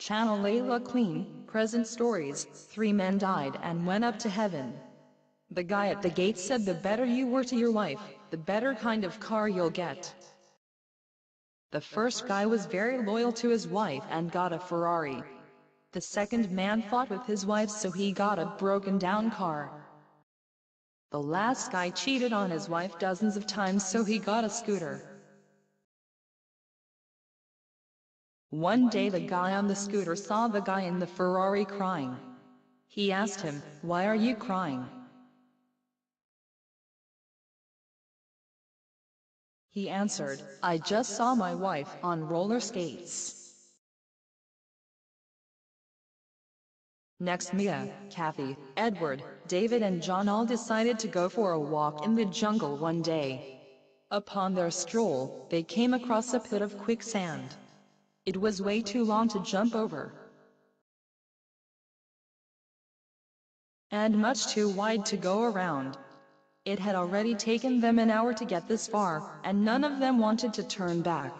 Channel Layla Queen, present stories, 3 men died and went up to heaven. The guy at the gate said the better you were to your wife, the better kind of car you'll get. The first guy was very loyal to his wife and got a Ferrari. The second man fought with his wife so he got a broken down car. The last guy cheated on his wife dozens of times so he got a scooter. One day the guy on the scooter saw the guy in the Ferrari crying. He asked him, "Why are you crying?" He answered, "I just saw my wife on roller skates." Next, Mia, Kathy, Edward, David and John all decided to go for a walk in the jungle one day. Upon their stroll, they came across a pit of quicksand. It was way too long to jump over, and much too wide to go around. It had already taken them an hour to get this far, and none of them wanted to turn back.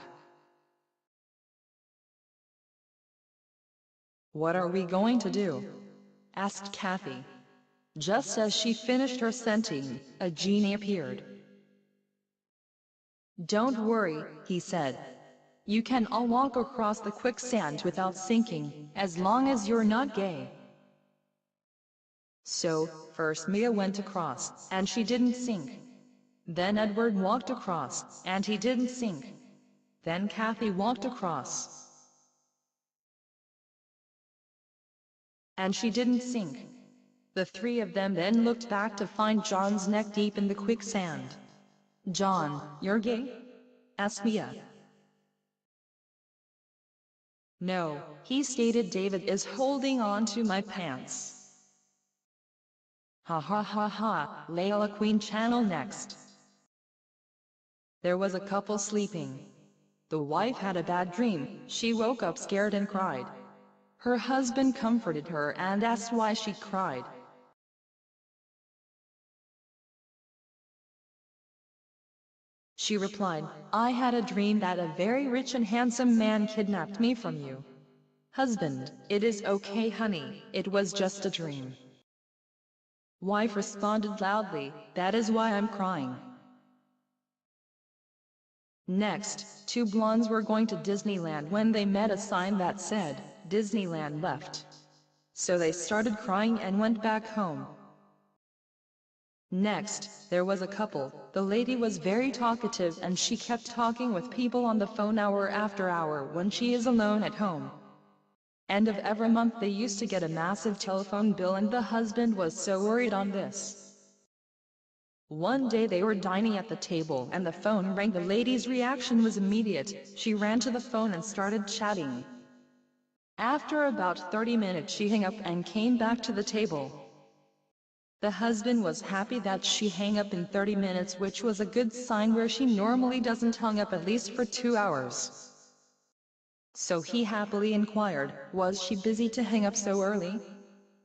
"What are we going to do?" asked Kathy. Just as she finished her sentence, a genie appeared. "Don't worry," he said. "You can all walk across the quicksand without sinking, as long as you're not gay." So, first Mia went across, and she didn't sink. Then Edward walked across, and he didn't sink. Then Kathy walked across, and she didn't sink. The three of them then looked back to find John's neck deep in the quicksand. "John, you're gay?" asked Mia. "No," he stated, "David is holding on to my pants." Ha ha ha ha, Layla Queen Channel next. There was a couple sleeping. The wife had a bad dream. She woke up scared and cried. Her husband comforted her and asked why she cried. She replied, "I had a dream that a very rich and handsome man kidnapped me from you." "Husband, it is okay, honey, it was just a dream." Wife responded loudly, "That is why I'm crying." Next, two blondes were going to Disneyland when they met a sign that said, "Disneyland left." So they started crying and went back home. Next, there was a couple. The lady was very talkative and she kept talking with people on the phone hour after hour when she is alone at home. End of every month they used to get a massive telephone bill and the husband was so worried on this. One day they were dining at the table and the phone rang. The lady's reaction was immediate. She ran to the phone and started chatting. After about 30 minutes she hung up and came back to the table. The husband was happy that she hung up in 30 minutes, which was a good sign where she normally doesn't hang up at least for 2 hours. So he happily inquired, "Was she busy to hang up so early?"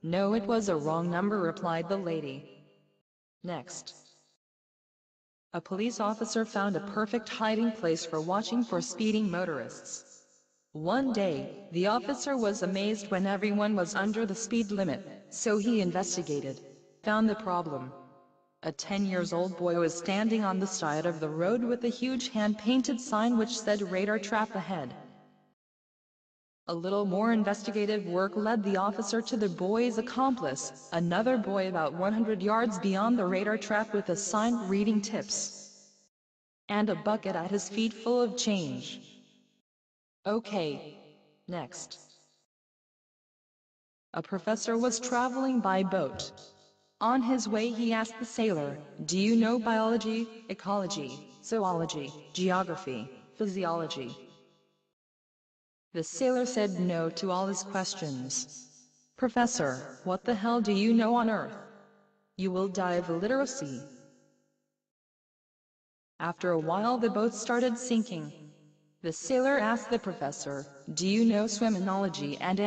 "No, it was a wrong number," replied the lady. Next. A police officer found a perfect hiding place for watching for speeding motorists. One day, the officer was amazed when everyone was under the speed limit, so he investigated. Found the problem. A 10-year-old boy was standing on the side of the road with a huge hand-painted sign which said "Radar Trap Ahead." A little more investigative work led the officer to the boy's accomplice, another boy about 100 yards beyond the radar trap with a sign reading "Tips" and a bucket at his feet full of change. Okay. Next. A professor was traveling by boat. On his way he asked the sailor, "Do you know biology, ecology, zoology, geography, physiology?" The sailor said no to all his questions. "Professor, what the hell do you know on Earth? You will die of illiteracy." After a while the boat started sinking. The sailor asked the professor, "Do you know swimminology and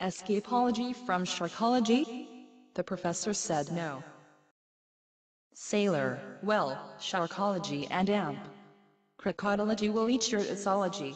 escapology from sharkology?" The professor said no. Sailor, "Well, sharkology and crocodology will eat your zoology.